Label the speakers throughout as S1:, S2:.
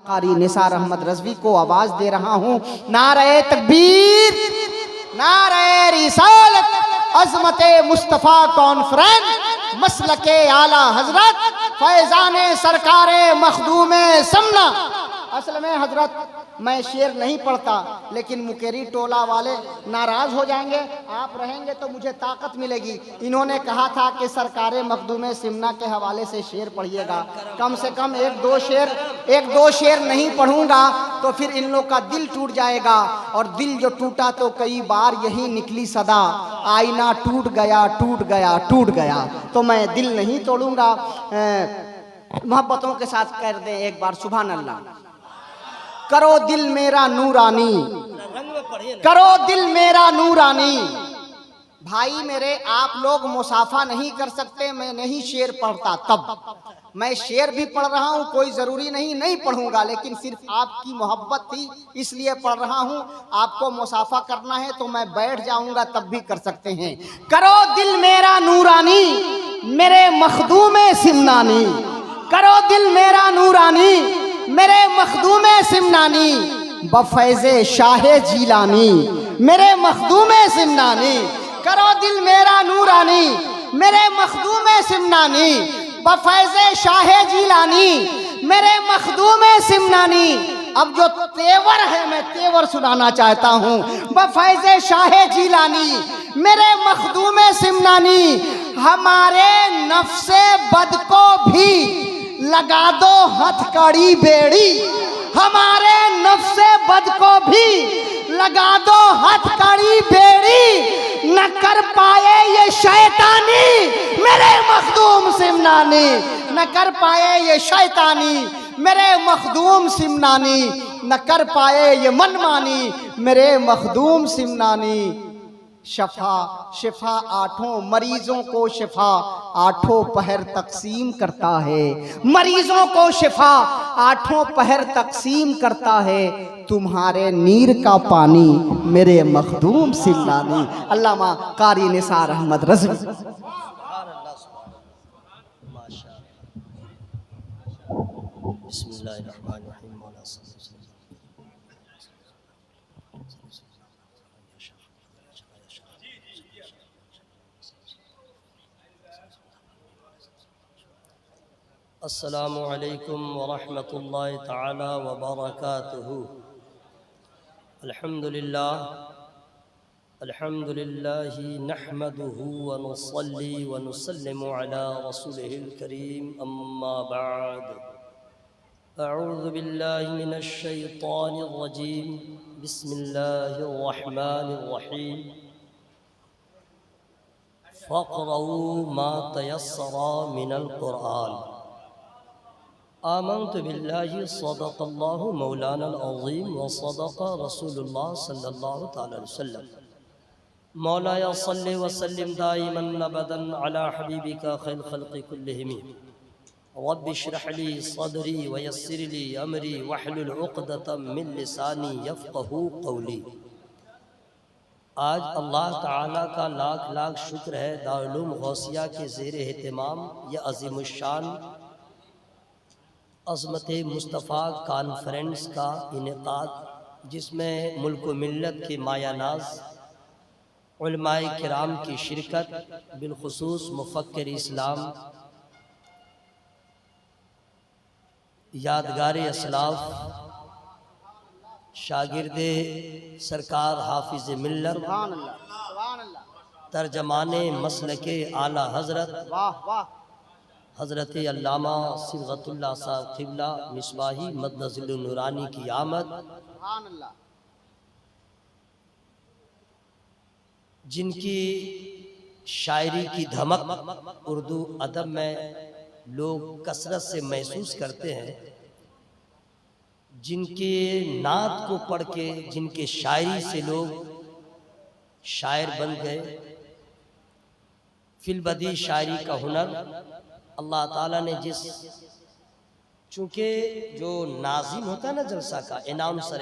S1: कारी निसार अहमद रज़वी को आवाज दे रहा हूँ। नारे तकबीर, नारे रिसालत, अज़मते मुस्तफ़ा कॉन्फ्रेंस, मसलके आला हजरत, फैज़ाने सरकारे मखदूमे समना। असल में हजरत मैं शेर नहीं पढ़ता, लेकिन मुकेरी टोला वाले नाराज हो जाएंगे, आप रहेंगे तो मुझे ताकत मिलेगी। इन्होंने कहा था कि सरकारे मखदूमे सिमना के हवाले से शेर पढ़िएगा। कम से कम एक दो शेर नहीं पढ़ूंगा तो फिर इन लोग का दिल टूट जाएगा, और दिल जो टूटा तो कई बार यही निकली सदा, आईना टूट गया टूट गया टूट गया। तो मैं दिल नहीं तोड़ूंगा। मोहब्बतों के साथ कर दें एक बार सुभान अल्लाह। करो दिल मेरा नूरानी, करो दिल मेरा नूरानी। भाई मेरे, आप लोग मुसाफा नहीं कर सकते, मैं नहीं शेर पढ़ता। तब मैं शेर भी पढ़ रहा हूँ, कोई जरूरी नहीं पढ़ूंगा, लेकिन सिर्फ आपकी मोहब्बत थी इसलिए पढ़ रहा हूँ। आपको मुसाफा करना है तो मैं बैठ जाऊंगा तब भी कर सकते हैं। करो दिल मेरा नूरानी, मेरे मखदूमे सिमनानी। करो दिल मेरा नूरानी, मेरे मखदूमे सिमनानी, बफैज़े शाहे जीलानी, मेरे मखदूमे सिमनानी। करो दिल मेरा नूरानी, मेरे मखदूमे सिमनानी, बफैज़े शाहे जीलानी, मेरे मखदूमे सिमनानी। अब जो तेवर है मैं तेवर सुनाना चाहता हूँ। बफैज़े शाहे जीलानी, मेरे मखदूमे सिमनानी, हमारे नफ्से बद को भी लगा दो हथकड़ी बेड़ी, हमारे नफ्से बद को भी लगा दो हथकड़ी बेड़ी। न कर पाए ये शैतानी, मेरे मखदूम सिमनानी, न कर पाए ये शैतानी, मेरे मखदूम सिमनानी, न कर पाए ये मनमानी, मेरे मखदूम सिमनानी। शफा शिफा आठों मरीजों को शिफा आठों पहर तकसीम करता है, मरीजों को शिफा आठों पहर तकसीम करता है। तुम्हारे नीर का पानी मेरे मखदूम सिमनानी। अल्लामा कारी निसार अहमद रज़वी।
S2: अस्सलामु अलैकुम वरहमतुल्लाहि ताला वबरकातुहू। अल्हम्दुलिल्लाह अल्हम्दुलिल्लाहि नहमदुहू व नुसल्ली व नुसल्लिमु अला रसूलिहिल करीम, अम्मा बाद। अऊज़ु बिल्लाहि मिनश शैतानिर रजीम, बिस्मिल्लाहिर रहमानिर रहीम। फ़क़रऊ मा तयस्सरा मिनल क़ुरआन। आमन्तु बिल्लाहि सदक़ल्लाहु मौलानल अज़ीम व सदक़ रसूलुल्लाह सल्लल्लाहु तआला अलैहि वसल्लम। मौलाया सल्लि व सल्लिम दाइमन अबदन अला हबीबिका खैरुल खल्क़ि कुल्लिहिम। रब्बि इश्रह ली सदरी व यस्सिर ली अमरी वहलुल उक़दतम मिन लिसानी यफ़क़हू क़ौली। आज अल्लाह ताला का लाख लाख शुक्र है, दारुल उलूम गौसिया के ज़ेर एहतिमाम यह अज़ीमुश्शान अज़मते मुस्तफ़ा कॉन्फ्रेंस का इनेकाद, जिसमें मुल्क व मिल्लत के मायानाज़ उलमाए किराम की शिरकत, बिलखुसूस मुफ़क्किर इस्लाम, यादगार असलाफ, शागिर्दे सरकार हाफिज़ मिल्लत, तर्जमाने मसलके आला हज़रत हज़रत अल्लामा सिबग़तुल्लाह साहब क़िबला मिसबाही मदनज़िल नूरानी की आमद, जिनकी शायरी की धमक उर्दू अदब में लोग कसरत से महसूस करते हैं, जिनके नात को पढ़ के, जिनके शायरी से लोग शायर बन गए। फिलबदी शायरी का हुनर अल्लाह ताला ने चूँकि जो नाजिम होता है ना जलसा का, एनाउंसर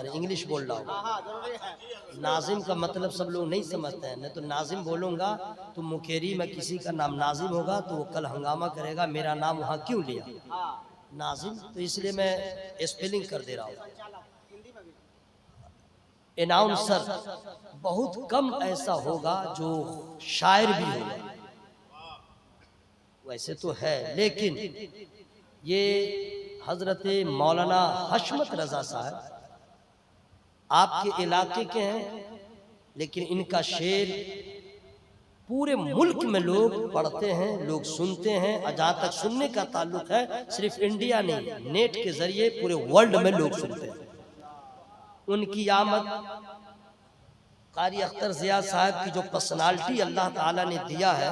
S2: इंग्लिश बोल रहा हूँ। नाजिम का मतलब सब लोग नहीं समझते हैं। नहीं तो नाजिम बोलूँगा तो मुकेरी में किसी का नाम नाजिम होगा तो वो कल हंगामा करेगा, मेरा नाम वहाँ क्यों लिया। नाज़िम, तो इसलिए मैं स्पेलिंग कर दे रहा हूँ। अनाउंसर बहुत कम ऐसा होगा जो शायर भी होगा, वैसे तो है, लेकिन ये हजरत मौलाना हशमत रजा साहब आपके इलाके के हैं, लेकिन इनका शेर पूरे मुल्क में लोग पढ़ते हैं, लोग सुनते हैं। और जहाँ तक सुनने का ताल्लुक है, सिर्फ इंडिया नहीं, नेट के जरिए पूरे वर्ल्ड में लोग सुनते हैं। उनकी आमद कारी अख्तर जिया साहब की जो पर्सनालिटी अल्लाह ताला ने दिया है,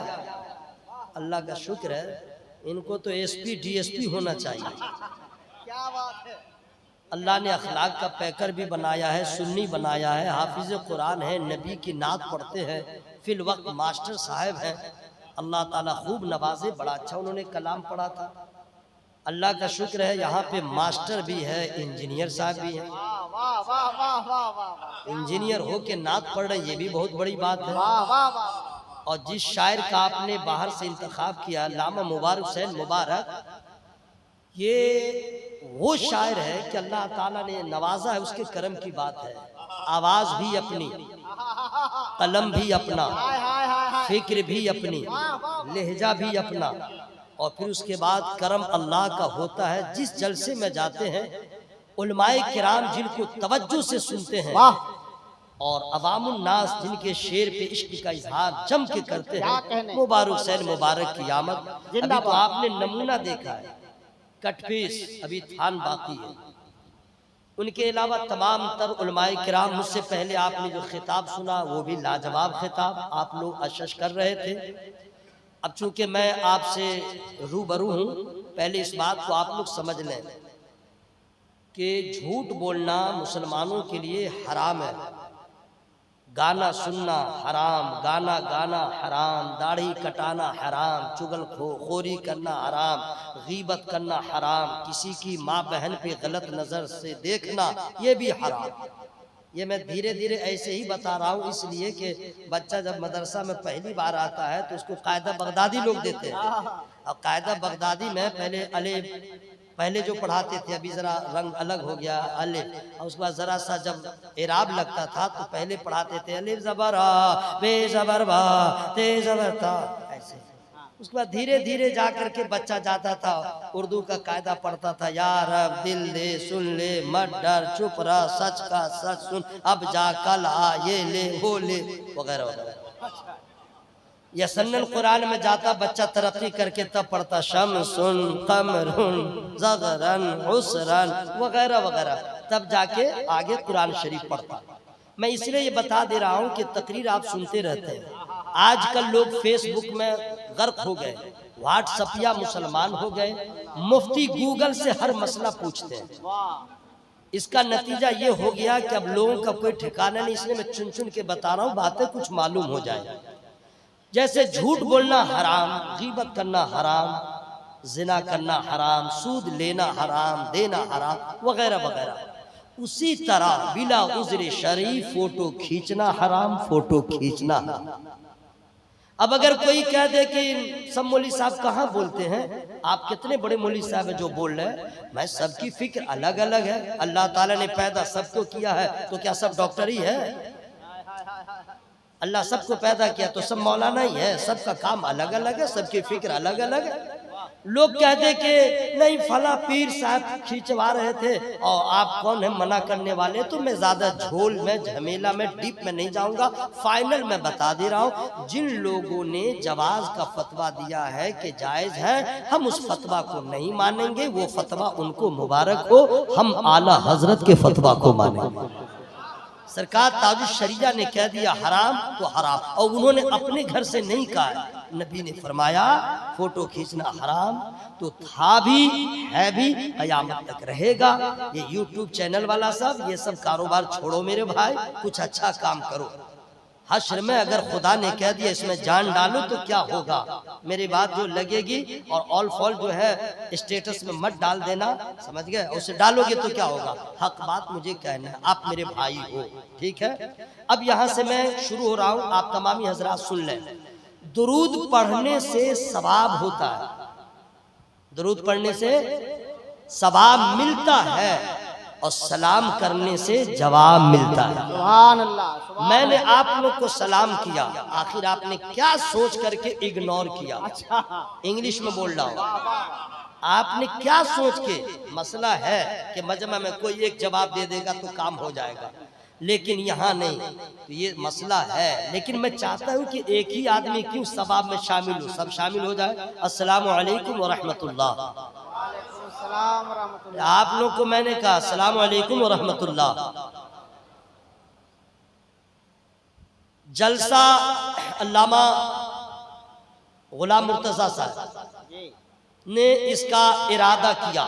S2: अल्लाह का शुक्र है, इनको तो एसपी डीएसपी होना चाहिए।
S1: क्या बात है।
S2: अल्लाह ने अखलाक का पैकर भी बनाया है, सुन्नी बनाया है, हाफिज कुरान है, नबी की नात पढ़ते हैं, फिल वक्त मास्टर साहब हैं। अल्लाह ताला खूब नवाजे, बड़ा अच्छा उन्होंने कलाम पढ़ा था। अल्लाह का शुक्र है यहाँ पे मास्टर भी है, इंजीनियर साहब भी हैं।
S1: वाह वाह वाह वाह वाह वाह।
S2: इंजीनियर हो के नात पढ़ रहे, ये भी बहुत बड़ी बात है।
S1: वाह वाह वाह।
S2: और जिस शायर का आपने बाहर से इंतखाब किया, अल्लामा मुबारक हुसैन मुबारक, ये वो शायर है कि अल्लाह ताला ने नवाजा है, उसके करम की बात है। आवाज भी अपनी, कलम भी अपना,
S1: हाय हाय हाय हाय।
S2: फिक्र भी अपनी, लहजा भी अपना, और फिर उसके बाद करम अल्लाह का होता है। जिस जलसे में जाते हैं, उलमाए किराम जिनको तवज्जो से सुनते हैं,
S1: वाह।
S2: और अवामुन नास जिनके शेर पे इश्क का इजहार जम के करते
S1: क्या
S2: हैं,
S1: कहने।
S2: मुबारक हुसैन मुबारक की आमद। अभी तो
S1: जिंदाबाद।
S2: आपने नमूना देखा है, कटपीस अभी थान बाकी है। उनके अलावा तमाम तर उलमाए किराम, मुझसे पहले आपने जो खिताब सुना वो भी लाजवाब खिताब, आप लोग अशश कर रहे थे। अब चूंकि मैं आपसे रूबरू हूँ, पहले इस बात को आप लोग समझ लें कि झूठ बोलना मुसलमानों के लिए हराम है। गाना सुनना हराम, गाना गाना हराम, दाढ़ी कटाना हराम, चुगल खोरी करना हराम, गीबत करना हराम, किसी की माँ बहन पे गलत नज़र से देखना ये भी हराम। ये मैं धीरे धीरे ऐसे ही बता रहा हूँ, इसलिए कि बच्चा जब मदरसा में पहली बार आता है तो उसको कायदा बगदादी लोग देते हैं। और कायदा बगदादी में पहले जो पढ़ाते थे, अभी जरा रंग अलग हो गया, अलिफ, और उसके बाद जरा सा जब इराब लगता था तो पहले पढ़ाते थे अलिफ ज़बर आ, बे ज़बर बा, ते ज़बर ता, ऐसे। उसके बाद धीरे धीरे जा करके बच्चा जाता था, उर्दू का कायदा पढ़ता था, यार अब दिल दे सुन ले, मत डर, चुप रह, सच का सच सुन, अब जा कल आ, ये ले वो ले, वगैरह वगैरह। यसन्नल कुरान में जाता बच्चा तरक्की करके तब पढ़ता शमसुन कमरुन ज़गरन उसरन वगैरह वगैरह, तब जाके आगे कुरान शरीफ पढ़ता। मैं इसलिए ये बता दे रहा हूँ कि तकरीर आप सुनते रहते हैं। आजकल लोग फेसबुक में गर्क हो गए, व्हाट्सएपिया मुसलमान हो गए, मुफ्ती गूगल से हर मसला पूछते हैं। इसका नतीजा ये हो गया कि अब लोगों का कोई ठिकाना नहीं, इसलिए मैं चुन चुन के बता रहा हूँ, बातें कुछ मालूम हो जाए। जैसे झूठ बोलना हराम, गीबत करना हराम, जिना करना हराम, सूद लेना हराम, देना हराम, वगैरह वगैरह। उसी तरह बिला उज़्र शरई फोटो खींचना हराम, फोटो खींचना। अब अगर कोई कह दे कि सब मौलवी साहब कहाँ बोलते हैं, आप कितने बड़े मौलवी साहब हैं जो बोल रहे हैं, मैं सबकी फिक्र अलग अलग है। अल्लाह ताला ने पैदा सबको किया है, तो क्या सब डॉक्टर ही है? अल्लाह सबको पैदा किया तो सब मौलाना ही है? सबका काम अलग अलग है, सबकी फिक्र अलग अलग है। लोग कह दे कि नहीं फला पीर साहब खींचवा रहे थे और आप कौन है मना करने वाले, तो मैं ज्यादा झोल में झमेला में डीप में नहीं जाऊंगा। फाइनल में बता दे रहा हूँ, जिन लोगों ने जवाज का फतवा दिया है कि जायज है, हम उस फतवा को नहीं मानेंगे। वो फतवा उनको मुबारक हो, हम आला हजरत के फतवा को मानेंगे। सरकार ताजुश शरिया ने कह दिया हराम तो हराम, और उन्होंने अपने घर से नहीं कहा। नबी ने फरमाया फोटो खींचना हराम तो था भी, है भी, कयामत तक रहेगा। ये यूट्यूब चैनल वाला सब, ये सब कारोबार छोड़ो मेरे भाई, कुछ अच्छा काम करो। हश्र में अगर खुदा ने कह दिया इसमें जान डालो तो क्या होगा, मेरी बात जो लगेगी। और ऑल फॉल जो है स्टेटस में मत डाल देना, समझ गए? उसे डालोगे तो क्या होगा, हक बात मुझे कहना है, आप मेरे भाई हो, ठीक है। अब यहाँ से मैं शुरू हो रहा हूँ, आप तमामी हजरात सुन लें। दुरूद पढ़ने से सवाब होता है, दुरूद पढ़ने से सवाब मिलता है और सलाम करने से जवाब मिलता है।
S1: सुभान अल्लाह, सुभान
S2: मैंने आप लोग को सलाम किया, आखिर आपने क्या सोच करके इग्नोर किया?
S1: अच्छा,
S2: इंग्लिश में बोल रहा हूँ, आपने क्या सोच के? मसला है कि मजमा में कोई एक जवाब दे देगा तो काम हो जाएगा, लेकिन यहाँ नहीं, तो ये मसला है। लेकिन मैं चाहता हूँ कि एक ही आदमी क्यों सवाब में शामिल हो, सब शामिल हो जाए। अस्सलामु अलैकुम व रहमतुल्लाह।
S1: सलाम रहमतुल्लाह।
S2: आप लोग को मैंने कहा अस्सलामु अलैकुम व रहमतुल्लाह। जलसा अल्लामा गुलाम मुर्तजा साहब ने इसका इरादा किया,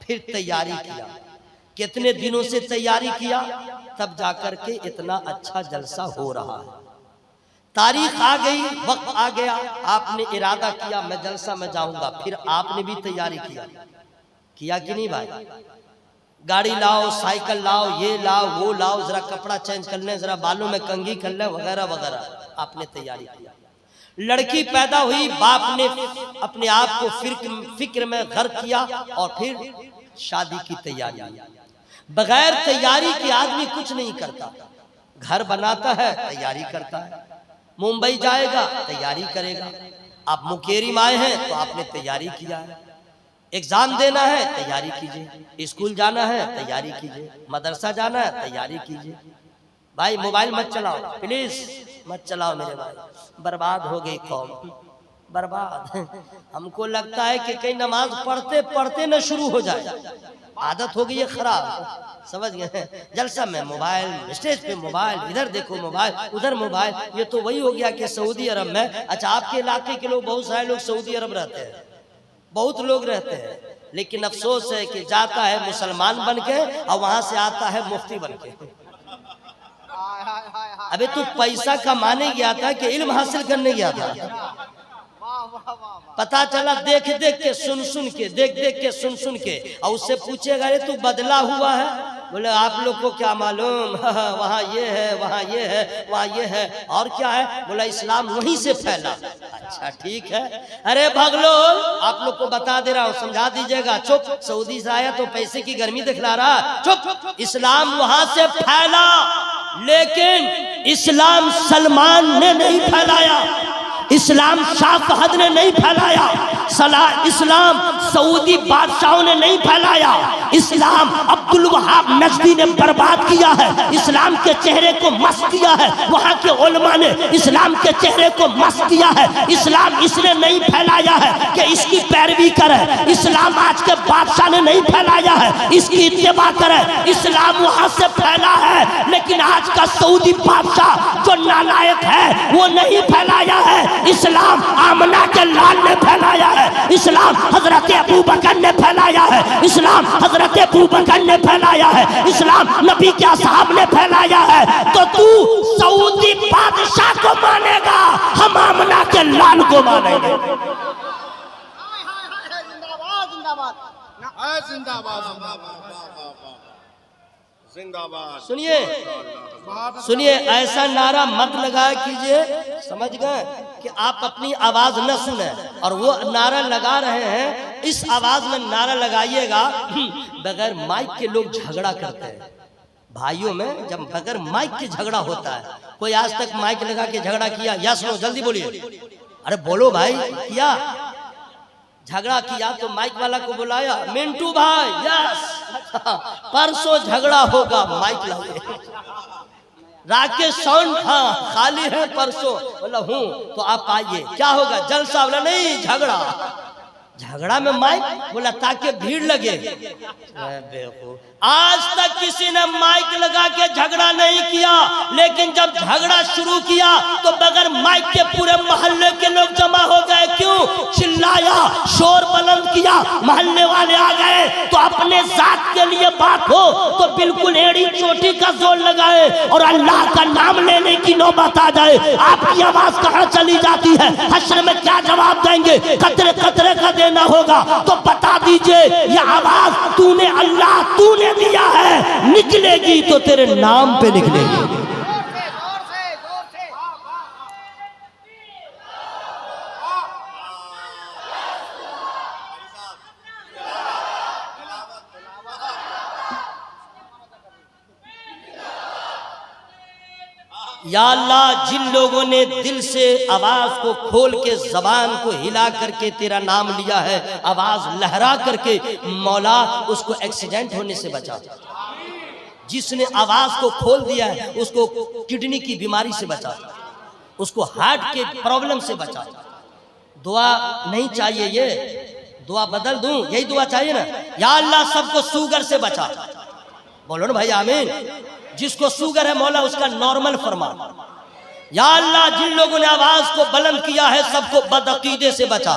S2: फिर तैयारी किया, कितने दिनों से तैयारी किया, तब जाकर के इतना अच्छा जलसा हो रहा है। तारीख आ गई, वक्त आ गया, आपने इरादा किया मैं जलसा में जाऊंगा, फिर आपने भी तैयारी किया कि नहीं भाई? गाड़ी लाओ, साइकिल लाओ, ये लाओ, वो लाओ, जरा कपड़ा चेंज कर लें, जरा बालों में कंघी कर लें, वगैरह वगैरह, आपने तैयारी किया। लड़की पैदा हुई, बाप ने अपने आप को फिक्र में गर्क किया और फिर शादी की तैयारी। बगैर तैयारी के आदमी कुछ नहीं करता। घर बनाता है, तैयारी करता है। मुंबई जाएगा, तैयारी करेगा। आप मुकेरी में आए हैं तो आपने तैयारी किया है। एग्जाम देना है, तैयारी कीजिए। स्कूल जाना है, तैयारी कीजिए। मदरसा जाना है, तैयारी कीजिए। भाई मोबाइल मत चलाओ, प्लीज मत चलाओ मेरे भाई, बर्बाद हो गई कौम, बर्बाद। हमको लगता है कि कहीं नमाज पढ़ते पढ़ते न शुरू हो जाए, आदत हो गई है खराब, समझ गए? जलसा में मोबाइल, स्टेज पे मोबाइल, इधर देखो मोबाइल, उधर मोबाइल। ये तो वही हो गया कि सऊदी अरब में, अच्छा आपके इलाके के लोग, बहुत सारे लोग सऊदी अरब रहते हैं, बहुत लोग रहते हैं, लेकिन अफसोस है कि जाता है मुसलमान बन के और वहां से आता है मुफ्ती बन के। अबे तू पैसा कमाने गया था कि इल्म हासिल करने गया था? पता चला देख देख के सुन सुन के, देख देख के सुन सुन के, और उससे पूछेगा अरे तू बदला हुआ है? बोले आप लोग को क्या मालूम, वहाँ ये है, वहाँ ये है, वहाँ ये है, और क्या है? बोला इस्लाम वहीं से फैला। अच्छा ठीक है, अरे भगलो, आप लोग को बता दे रहा हूँ, समझा दीजिएगा। चुप, सऊदी से आया तो पैसे की गर्मी दिखला रहा, चुप। इस्लाम वहां से फैला, लेकिन इस्लाम सलमान ने नहीं फैलाया, इस्लाम शाह फहद ने नहीं फैलाया, इस्लाम सऊदी बादशाहों ने नहीं फैलाया, इस्लाम अब्दुल वहाब नजदी ने बर्बाद किया है, इस्लाम के चेहरे को मस्त किया है, वहाँ के उलमा ने इस्लाम के चेहरे को मस्त किया है। इस्लाम इसने नहीं फैलाया है कि इसकी पैरवी करे, इस्लाम आज के बादशाह ने नहीं फैलाया है इसकी इत्तेबा करे, इस्लाम वहाँ से फैला है, लेकिन आज का सऊदी बादशाह जो नालायक है वो नहीं फैलाया है। इस्लाम आमना के लाल ने फैलाया है, इस्लाम हजरत अबू बकर ने फैलाया है, इस्लाम हजरत अबू बकर ने फैलाया है, इस्लाम नबी के असहाब ने फैलाया है। तो तू सऊदी बादशाह को मानेगा, हम आमना के लाल को मानेंगे।
S3: जिंदाबाद।
S2: सुनिए सुनिए, ऐसा नारा मत लगाया कीजिए, समझ गए, कि आप अपनी आवाज न सुने और वो नारा लगा रहे हैं, इस आवाज में नारा लगाइएगा। बगैर माइक के लोग झगड़ा करते हैं भाइयों में, जब बगैर माइक के झगड़ा होता है। कोई आज तक माइक लगा के झगड़ा किया? या सुनो जल्दी बोलिए, अरे बोलो भाई, किया? झगड़ा किया तो माइक वाला को बुलाया, मिंटू भाई यस परसों झगड़ा होगा, माइक लाइए। राकेश साउंड, हाँ खाली है परसों? बोला हूँ, तो आप आइए, क्या होगा? जलसा? बोला नहीं, झगड़ा। झगड़ा में माइक? बोला ताकि भीड़ लगे। आज तक किसी ने माइक लगा के झगड़ा नहीं किया, लेकिन जब झगड़ा शुरू किया तो बगैर माइक के पूरे मोहल्ले के लोग जमा हो गए। क्यों? चिल्लाया, शोर बुलंद किया, मोहल्ले वाले आ गए। तो अपने जात के लिए बात हो तो बिल्कुल एड़ी चोटी का जोर लगाए और अल्लाह का नाम लेने की नौबत आ जाए, आपकी आवाज कहाँ चली जाती है? हश्र में क्या जवाब देंगे? कतरे कतरे का देना होगा। तो बता दीजिए, यह आवाज तूने अल्लाह तूने दिया है, निकलेगी तो तेरे नाम पे निकलेगी। या अल्लाह, जिन लोगों ने दिल से आवाज को खोल के जबान को हिला करके तेरा नाम लिया है, आवाज लहरा करके, मौला उसको एक्सीडेंट होने से बचा। जिसने आवाज को खोल दिया है उसको किडनी की बीमारी से बचा, उसको हार्ट के प्रॉब्लम से बचा। दुआ नहीं चाहिए, ये दुआ बदल दूं, यही दुआ चाहिए ना। या अल्लाह, सबको शुगर से बचा। बोलो ना भाई आमीन। जिसको शुगर है मौला उसका नॉर्मल फरमा। या अल्लाह, जिन लोगों ने आवाज को बुलंद किया है सबको बदअकीदे से बचा,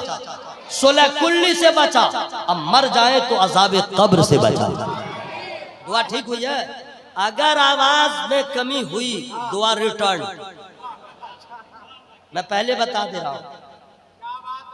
S2: सोलह कुल्ली से बचा, अब मर जाए तो अज़ाब कब्र से बचा। दुआ ठीक हुई है। अगर आवाज में कमी हुई, दुआ रिटर्न। मैं पहले बता दे रहा हूं,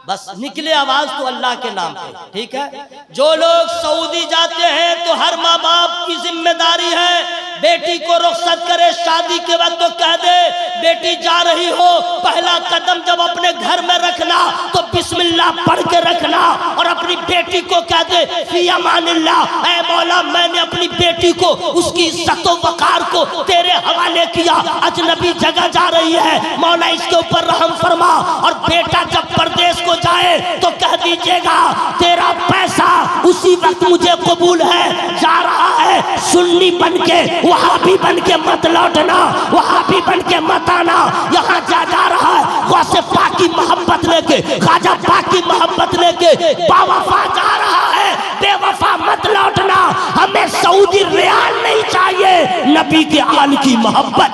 S2: बस निकले आवाज तो अल्लाह के नाम पे, ठीक है। जो लोग सऊदी जाते हैं तो हर माँ बाप की जिम्मेदारी है बेटी को रुखसत करे शादी के वक्त, तो कह दे बेटी जा रही हो, पहला कदम जब अपने घर में रखना तो बिस्मिल्लाह पढ़ के रखना, और अपनी बेटी को कह दे फी अमानिल्लाह, ऐ मौला मैंने अपनी बेटी को, उसकी इज्जत व वकार को तेरे हवाले किया, अजनबी जगह जा रही है, मौला इसके ऊपर रहम फरमा। और बेटा जब परदेश को जाए तो कह दीजिएगा तेरा पैसा उसी वक्त मुझे कबूल है, जा रहा है सुन्नी बन के, वहाबी बन के मत लौटना, वहाबी बन के मत आना, यहाँ जा रहा है गौसे पाक की मोहब्बत लेके, ख्वाजा पाक की मोहब्बत लेके, बावफा जा रहा है, बेवफा मत लौटना। हमें सऊदी रियाल नहीं चाहिए, नबी के आल की मोहब्बत।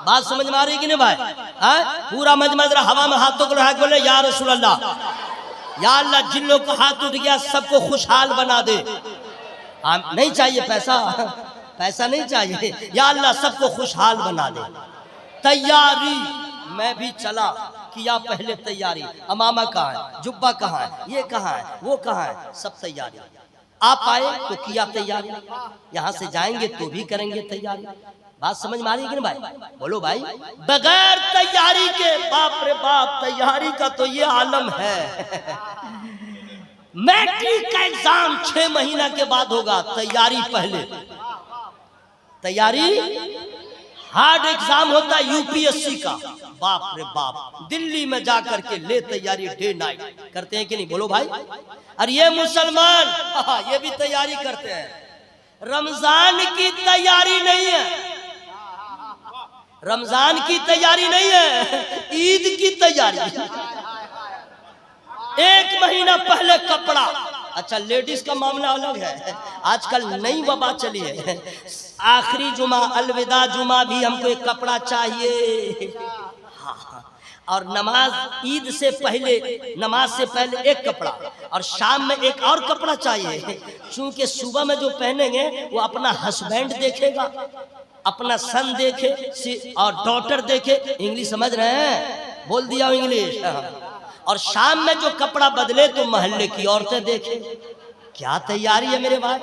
S2: बात समझ में आ रही कि नहीं भाई? पूरा मजमा जरा हवा में हाथों को रहा, बोले या रसूल अल्लाह, या अल्लाह, जिन लोग का हाथ उठ गया सबको खुशहाल बना दे। नहीं चाहिए पैसा, पैसा नहीं चाहिए, या अल्लाह सबको खुशहाल बना दे। तैयारी, मैं भी चला, किया पहले तैयारी, अमामा कहाँ है, जुब्बा कहाँ है, ये कहाँ है, वो कहाँ है, सब तैयारी। आप आए तो किया तैयारी, यहाँ से जाएंगे तो भी करेंगे तैयारी। बात समझ में आ रही है कि नहीं भाई? बोलो भाई। बगैर तैयारी के, बाप रे बाप, तैयारी का तो ये आलम है। मैट्रिक का एग्जाम 6 महीना के बाद होगा, तैयारी पहले। तैयारी हार्ड एग्जाम होता है यूपीएससी का, बाप रे बाप, दिल्ली में जाकर के ले तैयारी, डे नाइट करते हैं कि नहीं? बोलो भाई। और ये मुसलमान ये भी तैयारी करते हैं। रमजान की तैयारी नहीं है, रमजान की तैयारी नहीं है, ईद की तैयारी। 1 महीना पहले कपड़ा। अच्छा, लेडीज का मामला अलग है, आजकल नई वबा चली है, आखिरी जुमा, अलविदा जुमा भी हमको एक कपड़ा चाहिए। और नमाज, ईद से पहले, नमाज से पहले एक कपड़ा, और शाम में एक और कपड़ा चाहिए, क्योंकि सुबह में जो पहनेंगे वो अपना हस्बैंड देखेगा, अपना सन देखे और डॉटर देखे। इंग्लिश समझ रहे हैं? बोल दिया इंग्लिश। और शाम में जो कपड़ा बदले तो मोहल्ले की औरतें देखे। क्या तैयारी है मेरे भाई?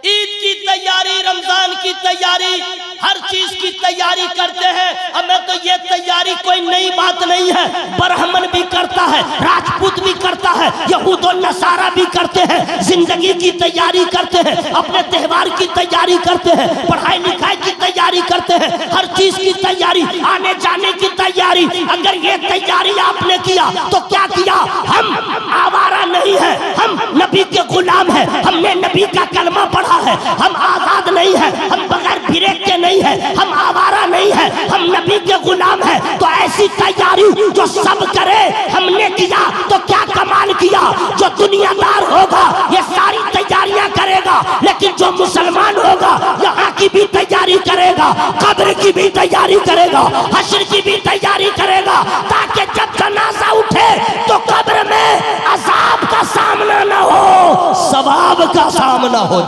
S2: ईद की तैयारी, रमजान की तैयारी, हर चीज की तैयारी करते हैं। हमें तो ये तैयारी कोई नई बात नहीं है, ब्राह्मण भी करता है, राजपूत भी करता है, यहूद और नसारा भी करते हैं। जिंदगी की तैयारी करते हैं, अपने त्योहार की तैयारी करते हैं, पढ़ाई लिखाई की तैयारी करते हैं, हर चीज की तैयारी, आने जाने की तैयारी। अगर ये तैयारी आपने किया तो क्या किया? हम आवारा नहीं है, हम नबी के गुलाम, हमने नबी का कलमा पढ़ा है, हम आजाद नहीं है, हम बगैर ब्रेक के नहीं है, हम आवारा नहीं है, हम नबी के गुलाम है। तो ऐसी तैयारी जो सब करे, हमने किया तो क्या कमाल किया। जो दुनियादार होगा ये सारी तैयारियां करेगा, लेकिन जो मुसलमान होगा यहाँ की भी तैयारी करेगा, कब्र की भी तैयारी करेगा, हश्र की भी तैयारी करेगा, ताकि जब जनाजा उठे तो कब्र में अजाब का सामना न हो, सवाब का सामना हो।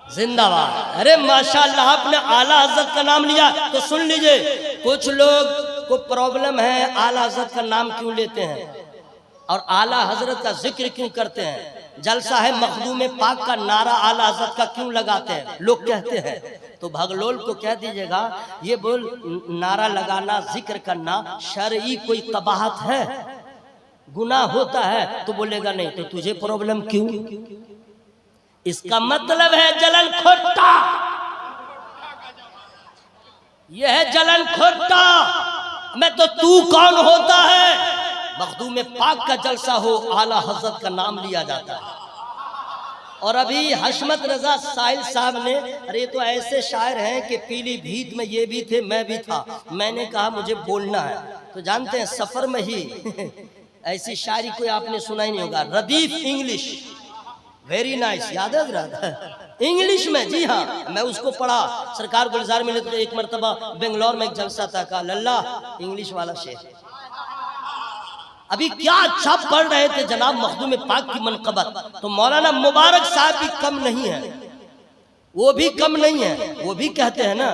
S2: जिंदाबाद। अरे माशाअल्लाह, आपने आला हजरत का नाम लिया तो सुन लीजिए, कुछ लोग को प्रॉब्लम है आला हजरत का नाम क्यों लेते हैं और आला हजरत का जिक्र क्यों करते हैं। जलसा है मखदूम पाक का नारा आला हजरत का क्यों लगाते हैं, लोग कहते हैं। तो भगलोल को कह दीजिएगा, ये बोल नारा लगाना, जिक्र करना शरई कोई कबाहत है? गुनाह होता है तो बोलेगा नहीं, तो तुझे प्रॉब्लम क्यों? इसका मतलब है जलन खोटा, यह है जलन खोटा। मैं तो तू कौन होता है? मखदूम पाक का जलसा हो, आला हजरत का नाम लिया जाता है। और अभी हशमत रजा साहिल साहब ने, अरे तो ऐसे शायर हैं कि पीलीभीत में ये भी थे, मैं भी था, मैंने कहा मुझे बोलना है, तो जानते हैं सफर में ही ऐसी शायरी कोई आपने सुना ही नहीं होगा। रदीफ इंग्लिश, वेरी नाइस, याद है इंग्लिश में? जी हाँ, मैं उसको पढ़ा, सरकार गुलजार मिले तो एक मरतबा बेंगलोर में एक जलसा था, कहा लल्ला इंग्लिश वाला शेर। अभी क्या अच्छा पढ़ रहे थे जनाब मखदूम पाक की मनकबत, तो मौलाना मुबारक साहब भी कम नहीं है, वो भी कम नहीं है। वो भी कहते हैं ना,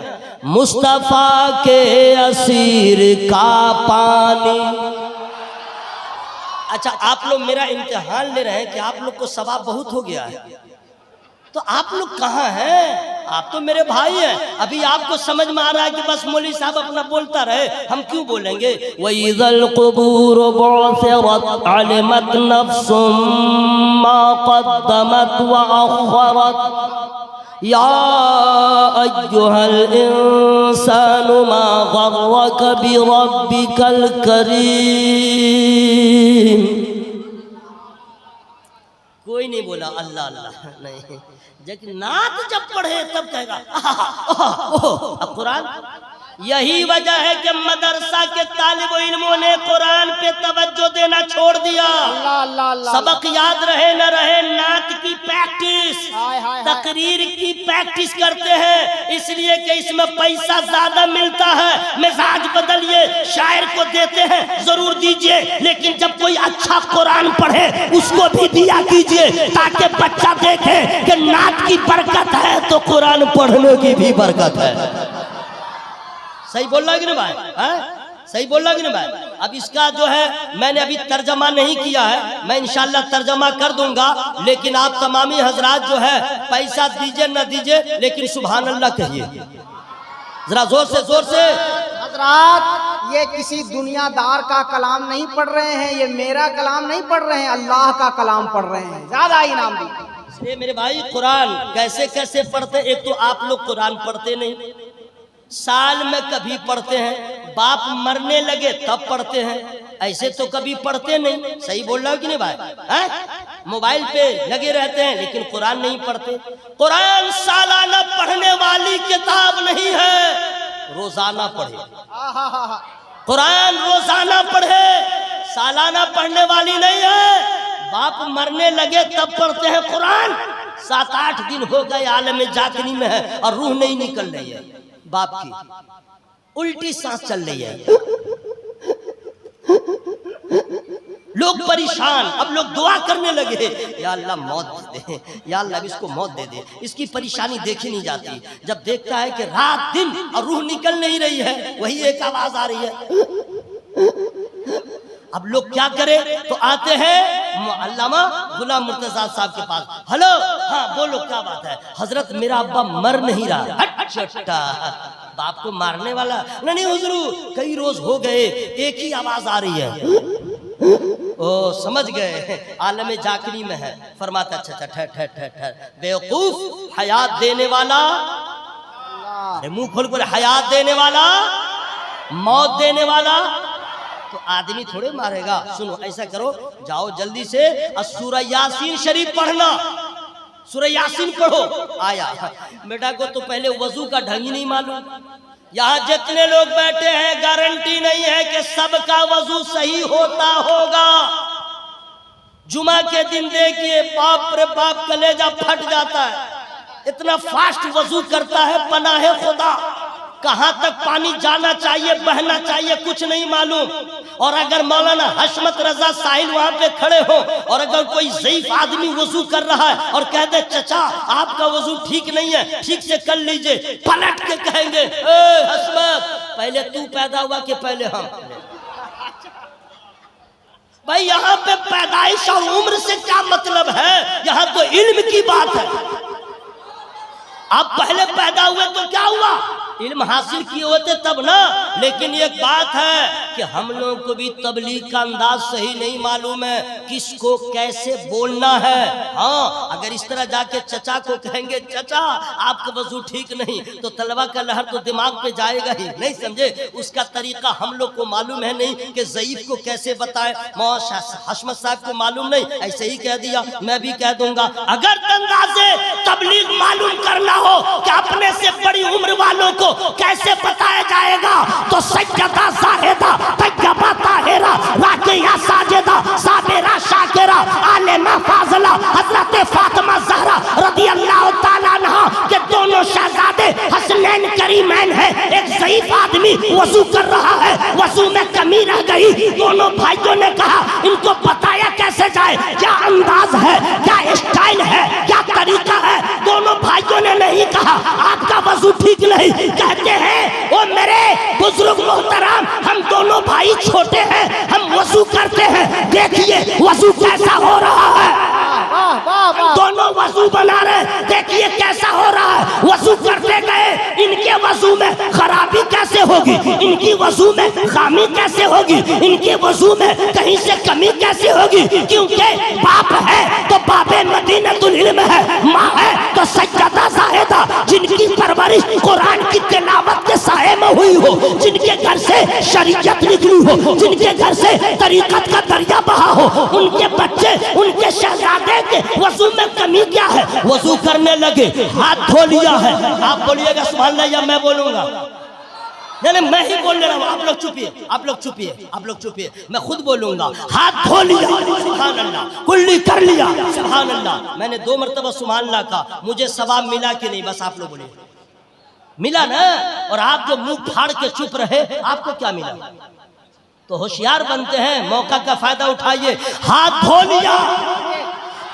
S2: मुस्तफा के असीर का पानी। अच्छा, आप लोग मेरा इम्तिहान ले रहे हैं कि आप लोग को सवाब बहुत हो गया है, तो आप लोग कहाँ हैं? आप तो मेरे भाई हैं। अभी आपको समझ में आ रहा है कि बस मौलवी साहब अपना बोलता रहे, हम क्यों बोलेंगे? वइज़ल क़ुबूर बुअसिरत अलिमत नफ्सुम मा क़द्दमत व अख़रत या अय्युहल इंसानु मा ग़र्रक बिरब्बिकल करीम। कोई नहीं बोला अल्लाह अल्लाह, नहीं। जब नात जब पढ़े तब कहेगा कुरान। यही वजह है कि मदरसा के तालिब इल्मों ने कुरान पे तवज्जो देना छोड़ दिया। सबक याद रहे न रहे, नात की प्रैक्टिस, तकरीर की प्रैक्टिस करते हैं, इसलिए कि इसमें पैसा ज्यादा मिलता है। मिजाज बदलिए, शायर को देते हैं जरूर दीजिए, लेकिन जब कोई अच्छा कुरान पढ़े उसको भी दिया कीजिए, ताकि बच्चा देखे कि नात की बरकत है तो कुरान पढ़ने की भी बरकत है। सही बोल रहा है कि नहीं भाई? सही बोल रहा है कि नहीं भाई? अब इसका जो है मैंने अभी तर्जमा नहीं किया है, मैं इंशाल्लाह तर्जमा कर दूंगा, लेकिन आप तमामी हजरात जो है पैसा दीजिए न दीजिए, लेकिन सुभान अल्लाह कहिए जरा जोर से, जोर से।
S1: हजरात, ये किसी दुनियादार का कलाम नहीं पढ़ रहे हैं, ये मेरा कलाम नहीं पढ़ रहे हैं, अल्लाह का कलाम पढ़ रहे हैं। ज्यादा इनाम दीजिए।
S2: इसलिए मेरे भाई कुरान कैसे कैसे पढ़ते, एक तो आप लोग कुरान पढ़ते नहीं, साल में कभी पढ़ते हैं, बाप मरने लगे तब पढ़ते हैं, ऐसे तो कभी पढ़ते नहीं। सही बोल रहा हो कि नहीं भाई? मोबाइल पे लगे रहते हैं लेकिन कुरान नहीं पढ़ते। कुरान सालाना पढ़ने वाली किताब नहीं है, रोजाना पढ़े। कुरान रोजाना पढ़े, सालाना पढ़ने वाली नहीं है। बाप मरने लगे तब पढ़ते हैं कुरान। 7-8 दिन हो गए आलम जाकनी में है और रूह नहीं निकल रही है, बाप की उल्टी सांस चल रही है, लोग परेशान। अब लोग दुआ करने लगे, या अल्लाह मौत दे दे, या अल्लाह इसको मौत दे दे, इसकी परेशानी देखी नहीं जाती। जब देखता है कि रात दिन और रूह निकल नहीं रही है, वही एक आवाज आ रही है। अब लोग क्या करें, तो आते हैं अल्लामा गुलाम मुर्तजा साहब के पास। हेलो, हाँ बोलो क्या बात है? हजरत मेरा अब्बा मर नहीं रहा। हट, बाप को मारने वाला नहीं हुजूर, कई रोज हो गए एक ही आवाज आ रही है। ओ समझ गए, आलम जाकरी में है। फरमाता अच्छा ठहर ठहर, बेवकूफ, हयात देने वाला, अरे मुंह खोल कर, हयात देने वाला, मौत देने वाला तो आदमी थोड़े मारेगा। सुनो, ऐसा करो, जाओ जल्दी से सूरह यासीन शरीफ पढ़ना, सूरह यासीन पढ़ो। आया बेटा को तो पहले वजू का ढंग ही नहीं मालूम। यहाँ जितने लोग बैठे हैं गारंटी नहीं है कि सबका वजू सही होता होगा। जुमा के दिन देखिए, बाप रे बाप, कलेजा फट जाता है, इतना फास्ट वजू करता है, पनाहे खुदा, कहां तक पानी जाना चाहिए, बहना चाहिए, कुछ नहीं मालूम। और अगर मौलाना हशमत रजा साहिल वहां पे खड़े हो और अगर कोई ज़ईफ आदमी वजू कर रहा है और कह दे चचा आपका वजू ठीक नहीं है, ठीक से कर लीजिए, पलट के कहेंगे ए हशमत, पहले तू पैदा हुआ कि पहले हम? भाई यहाँ पे पैदाइश और उम्र से क्या मतलब है, यहाँ तो इल्म की बात है। आप पहले पैदा हुए तो क्या हुआ, इल्म हासिल किए होते तब ना। लेकिन एक बात है कि हम लोगों को भी तबलीग का अंदाज सही नहीं मालूम है, किसको कैसे बोलना है। हाँ, अगर इस तरह जाके चचा को कहेंगे चचा आपका वजू ठीक नहीं, तो तलवा का लहर तो दिमाग पे जाएगा ही नहीं, समझे। उसका तरीका हम लोग को मालूम है नहीं कि ज़ईफ को कैसे बताए। मौलाना हशमत साहब को मालूम नहीं, ऐसे ही कह दिया, मैं भी कह दूंगा। अगर अंदाज़े तबलीग मालूम करना हो कि अपने से बड़ी उम्र वालों को कैसे बताया जाएगा, तो सज्जदा साहिदा तैयबा ताहिरा राकिया साजिदा साबिरा शाकिरा आलिमा फाज़िला हज़रत फातिमा ज़हरा रज़ियल्लाहु ताला अन्हा के दोनों शहजादे हसनैन करीमैन है। एक ज़ईफ आदमी वज़ू कर रहा है, वज़ू में कमी रह गई। दोनों भाइयों ने कहा इनको बताया कैसे जाए, क्या अंदाज है, क्या स्टाइल है, क्या तरीका है। दोनों भाइयों ने नहीं कहा आपका वज़ू ठीक नहीं। कहते हैं ओ मेरे बुजुर्ग मोहतरम, हम दोनों भाई छोटे हैं, हम वज़ू करते हैं, देखिए वज़ू कैसा हो रहा है। दोनों वज़ू बना रहे, देखिए कैसा हो रहा है। वज़ू करते गए, इनके वज़ू में खराबी कैसे होगी, इनकी वज़ू में खामी कैसे होगी, इनके वज़ू में कहीं से कमी कैसे होगी। क्योंकि बाप है तो बाबे मदीनतुल इल्म है, माँ है तो सज्जदा ज़ाहिदा, जिनकी परवरिश कुरान की तिलावत के साए में हुई हो, जिनके घर से शरीयत निकली हो, जिनके घर से तरीक़त का दरिया बहा हो, उनके बच्चे, उनके शहजादे के वज़ू में कमी क्या है। वज़ू करने लगे, हाथ धो लिया है। आप बोलिएगा सुभान अल्लाह या मैं बोलूंगा? नहीं, मैं ही बोल रहा हूँ, आप लोग चुपिए, आप लोग चुपिए, आप लोग चुपिए, मैं खुद बोलूंगा। हाथ धो लिया, सुभान अल्लाह, कुल्ली कर लिया, सुभान अल्लाह। मैंने 2 मरतबा सुभान अल्लाह का, मुझे सवाब मिला कि नहीं, बस आप लोग बोलिए। मिला ना? और आप जो मुंह फाड़ के चुप रहे, आपको क्या मिला? तो होशियार बनते हैं, मौका का फायदा उठाइए। हाथ धो लिया,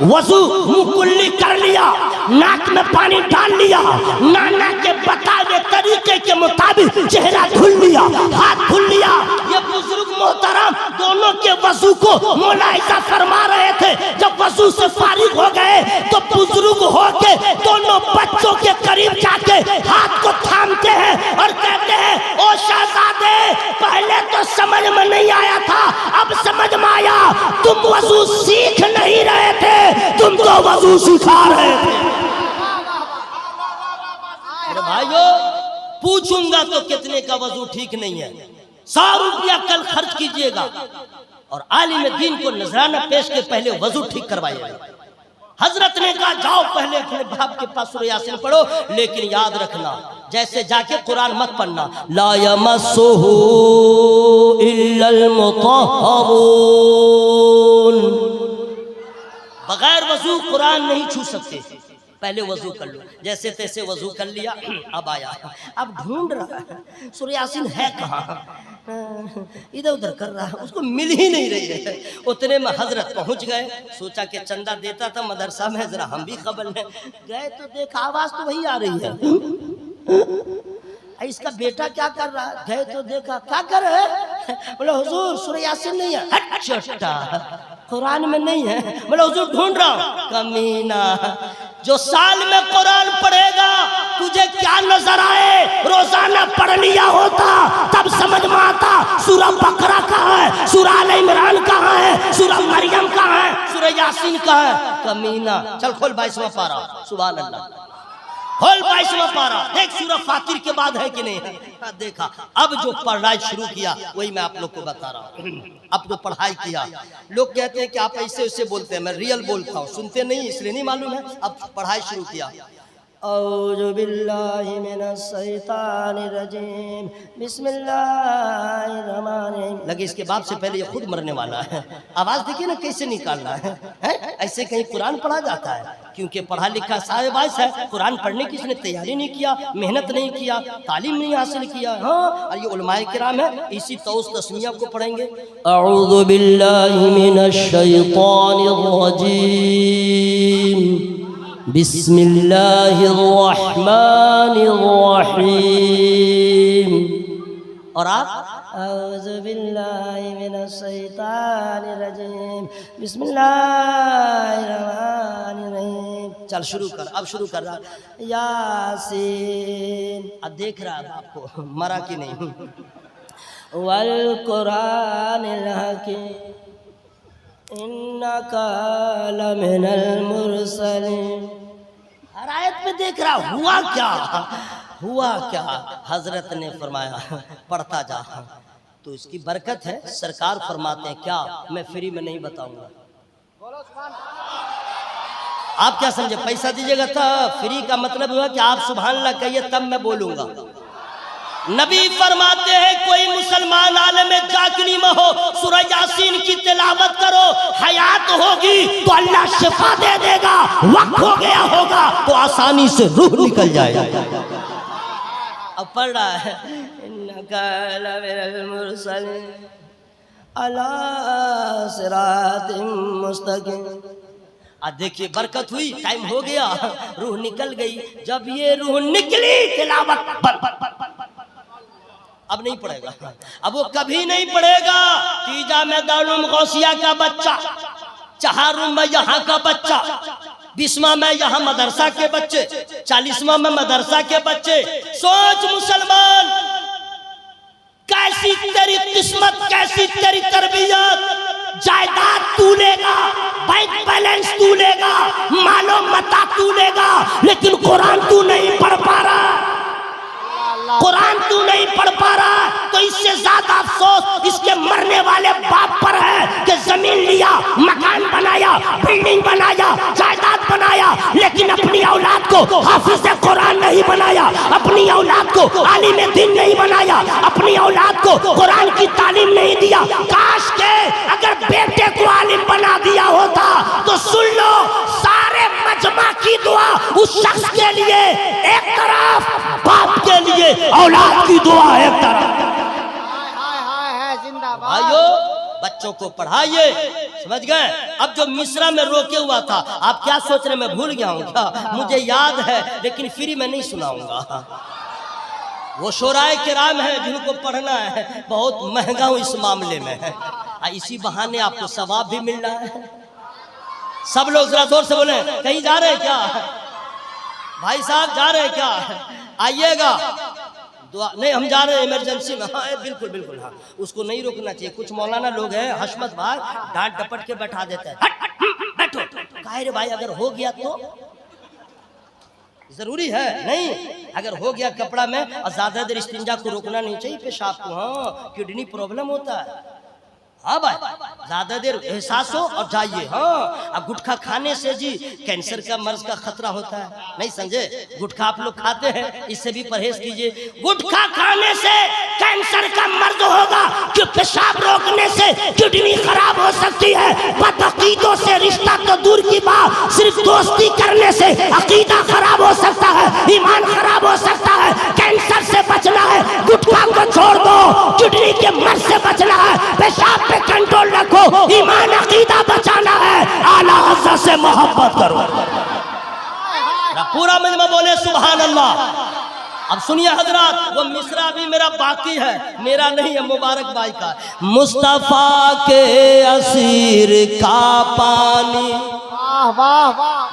S2: वज़ू मुंह कुल्ली कर लिया, नाक में पानी डाल लिया, नाना के बताए तरीके के मुताबिक चेहरा धुल लिया, हाथ धुल लिया। ये बुजुर्ग मोहतरम दोनों के वज़ू को मुलाहिजा फरमा रहे थे। जब वज़ू से फारिग हो गए तो बुजुर्ग होके दोनों बच्चों के करीब जाके हाथ को थामते हैं और कहते हैं ओ शहजादे, पहले तो समझ में नहीं आया था, अब समझ में आया। तुम वज़ू सीख नहीं रहे थे, तुम तो वज़ू सिखा रहे थे। भाइयों, पूछूंगा तो कितने का वज़ू ठीक नहीं है, 100 रुपया कल खर्च कीजिएगा और आलिम दीन को नजराना पेश के पहले वज़ू ठीक करवाइएगा। हजरत ने कहा जाओ पहले अपने बाप के पास सूरह यासीन पढ़ो, लेकिन याद रखना जैसे जाके कुरान मत पढ़ना। ला यमस्सुहु इल्लल मुतहहरून, बगैर वज़ू कुरान नहीं छू सकते। पहले वज़ू कर लो, जैसे तैसे वज़ू कर लिया। अब आया, अब ढूंढ रहा है सूरह यासीन है कहाँ, इधर उधर कर रहा है, उसको मिल ही नहीं रही है। उतने में हजरत पहुंच गए। सोचा कि चंदा देता था मदरसा में, जरा हम भी खबर लें। गए तो देखा आवाज तो वही आ रही है, इसका बेटा क्या कर रहा है। गए तो देखा क्या कर रहे हैं, बोले हुजूर सूरह यासीन नहीं है। अच्छा, कुरान में नहीं है। बोले हुजूर ढूंढ रहा हूं। कमीना, जो साल में कुरान पढ़ेगा तुझे क्या नजर आए, रोजाना पढ़ लिया होता तब समझ में आता। सूरह बकरा कहाँ है, सूरह आल इमरान कहाँ है, सूरह मरियम कहाँ है, सूरह यासीन कहाँ है। कमीना, चल खोल 22वां पारा, सुभान अल्लाह, खोल 22वां पारा, देख सूरह फातिर के बाद है कि नहीं है। देखा, अब जो पढ़ाई शुरू किया वही मैं आप लोग को बता रहा हूँ। अब जो पढ़ाई किया, लोग कहते हैं कि आप ऐसे ऐसे बोलते हैं, मैं रियल बोलता हूँ, सुनते नहीं इसलिए नहीं मालूम है। अब पढ़ाई शुरू किया। औज़ु बिल्लाहि मिनश शैतानिर रजीम, बिस्मिल्लाहिर रहमानिर रहीम। लगे इसके बाप से पहले ये खुद मरने वाला है। आवाज देखिए ना कैसे निकालना है, ऐसे कहीं कुरान पढ़ा जाता है? क्योंकि पढ़ा लिखा साहिबाज है, कुरान पढ़ने की इसने तैयारी नहीं किया, मेहनत नहीं किया, तालीम नहीं हासिल किया। हाँ, और ये उलमाए किराम है, इसी तौस तस्मिया को पढ़ेंगे। औज़ु बिल्लाहि मिनश शैतानिर रजीम, बिस्मिल्लाहिर्रहमानिर्रहीम। और आप औज़ु बिल्लाहि मिनश शैतानिर रजीम बिस्मिल्लाहिर्रहमानिर्रहीम। चल शुरू कर, अब शुरू कर रहा यासीन। अब देख रहा है आपको मरा कि नहीं। वल कुरानिल हकीम इन्नका लमिनल मुरसलीन। हर आयत पे देख रहा हुआ क्या, हुआ क्या। हजरत ने फरमाया पढ़ता जा, तो इसकी बरकत है। सरकार फरमाते हैं क्या, मैं फ्री में नहीं बताऊंगा। आप क्या समझे, पैसा दीजिएगा तब? फ्री का मतलब हुआ कि आप सुभान अल्लाह कहिए तब मैं बोलूंगा। नबी फरमाते हैं कोई मुसलमान आलम जाकिनी में हो, सूरह यासीन की तिलावत करो, हयात होगी तो अल्लाह शिफा दे देगा, वक्त हो गया होगा तो आसानी से रूह निकल जाएगा। अब पढ़ रहा है इन्नका लमिनल मुरसलीन अला सिरातिम मुस्तकीम। आज देखिए बरकत हुई, टाइम हो गया, रूह निकल गई। जब ये रूह निकली तिलावत बंद। अब नहीं पढ़ेगा, अब वो कभी नहीं पढ़ेगा। तीजा में दारुल गौसिया का बच्चा, चहारुम में यहाँ का बच्चा, 20वां में यहाँ मदरसा के बच्चे, 40वां में मदरसा के बच्चे। सोच मुसलमान, कैसी तेरी किस्मत, कैसी तेरी तरबियत। जायदाद तू लेगा, बैंक बैलेंस तू लेगा, मालो मता तू लेगा, लेकिन कुरान तू नहीं पढ़ पा रहा। कुरान तू नहीं पढ़ पा रहा तो इससे ज्यादा अफसोस इसके मरने वाले बाप पर है कि जमीन लिया, मकान बनाया, बिल्डिंग बनाया, जायदाद बनाया, लेकिन अपनी औलाद को हाफिज कुरान नहीं बनाया, अपनी औलाद को आलिम दीन नहीं बनाया, अपनी औलाद को कुरान की तालीम नहीं दिया। काश के अगर बेटे को आलिम बना दिया होता तो सुन लो, सारे मजमा की दुआ उस शख्स के लिए एक तरफ, बाप के लिए औलाद की दुआ एक तरफ। भाइयों बच्चों को पढ़ाइए, समझ गए। अब जो मिस्रा में रोके हुआ था, आप क्या सोच रहे, मैं भूल गया हूँ क्या? मुझे याद है लेकिन फ्री में नहीं सुनाऊंगा। वो शोराए किराम है जिनको पढ़ना है, बहुत महंगा हूँ इस मामले में। इसी बहाने आपको सवाब भी मिल रहा है। सब लोग जरा जोर से बोले, कहीं जा रहे हैं क्या भाई साहब, जा रहे हैं क्या? आइएगा दुआ नहीं, हम जा रहे हैं इमरजेंसी में। हाँ बिल्कुल बिल्कुल, हाँ उसको नहीं रोकना चाहिए। कुछ मौलाना लोग हैं हशमत भाग, डांट डपट के बैठा देते हैं। बैठो, काहे रे भाई, अगर हो गया तो जरूरी है नहीं, अगर हो गया कपड़ा में और ज्यादा देर इस्तिंजा को रोकना नहीं चाहिए, पेशाब को। हाँ किडनी प्रॉब्लम होता है। हाँ भाई ज्यादा देर एहसास हो और जाइए। हाँ अब गुटखा खाने से जी कैंसर का मर्ज का खतरा होता है, नहीं समझे? गुटखा आप लोग खाते हैं, इससे भी परहेज कीजिए। गुटखा खाने से कैंसर का मर्ज होगा कि पेशाब रोकने से किडनी खराब हो सकती है। बदअकीदों से रिश्ता तो दूर की बात, सिर्फ दोस्ती करने से अकीदा खराब हो सकता है, ईमान खराब हो सकता है। कैंसर से बचना है, गुटखा को छोड़ दो। किडनी के मर्ज से बचना है, पेशाब पे कंट्रोल रखो। ईमान अकीदा बचाना है, आला हज़रत से मोहब्बत करो। पूरा मजमा बोले सुभान अल्लाह। अब सुनिए हजरात, वो मिसरा भी मेरा बाकी है, मेरा नहीं है, मुबारक भाई का। मुस्तफा के असीर का पानी,
S1: वाह वाह वाह,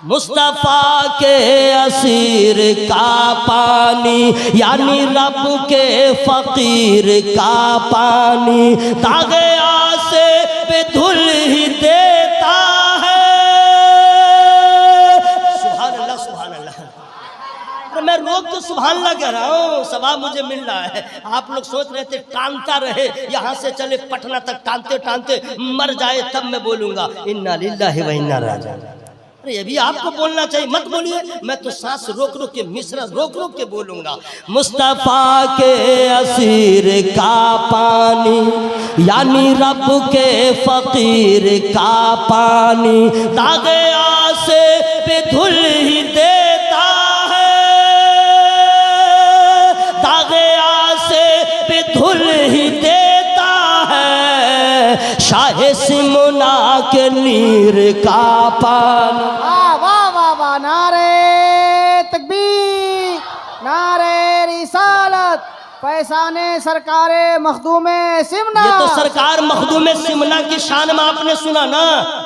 S2: मुस्तफा के असीर का पानी, यानी रब के फकीर का पानी, दागे आसे पे धुल ही देता है। सुभान अल्लाह सुभान अल्लाह। मैं रोक तो सुभान अल्लाह कह रहा हूँ, सवाब मुझे मिल रहा है। आप लोग सोच रहे थे टांगता रहे, यहाँ से चले पटना तक टांगते टांगते मर जाए तब मैं बोलूंगा इन्ना लिल्लाहि व इन्ना इलैहि राजिऊन। ये भी आपको बोलना चाहिए, मत बोलिए। मैं तो सांस रोक रोक के, मिश्रा रोक रोक के बोलूंगा। मुस्तफा के असीर का पानी, यानी रब के फकीर का पानी, दागे आसे पे धुल ही देता है, दागे आसे पे धुल ही देता है। शाहे सिमुना के नीर का पानी।
S1: वाह वाह वाह वाह, नारे तकबीर, नारे रिसालत, पैसाने सरकारे मखदूमे सिमना।
S2: ये तो सरकार मखदूम सिमना की शान में आपने सुना ना।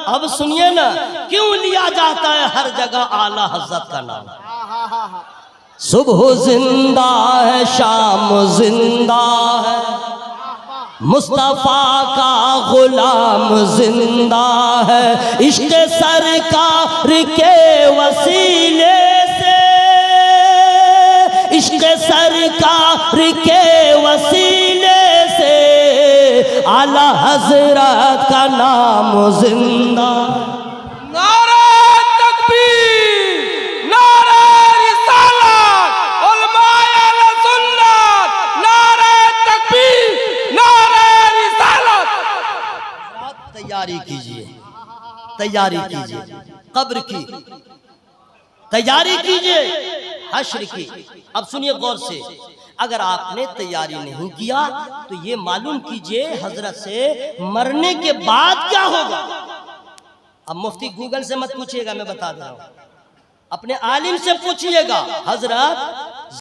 S2: अब सुनिए ना, क्यों लिया जाता है हर जगह आला हजरत का नाम। सुबह जिंदा है, शाम जिंदा है, मुस्तफा का गुलाम जिंदा है। इश्क सरकार के वसीले से, इश्क सरकार के वसीले से आला हजरत का नाम जिंदा।
S3: नारे तकबीर, नारे रिसालत, उलमाए अहले सुन्नत, नारे तकबीर, नारे रिसालत।
S2: तैयारी कीजिए, तैयारी कीजिए, कब्र की तैयारी कीजिए, हश्र की। अब सुनिए गौर से, अगर आपने तैयारी नहीं किया तो ये मालूम कीजिए हजरत से मरने के बाद क्या होगा। अब मुफ्ती गूगल से मत पूछिएगा, मैं बता दे रहा हूं, अपने आलिम से पूछिएगा। हजरत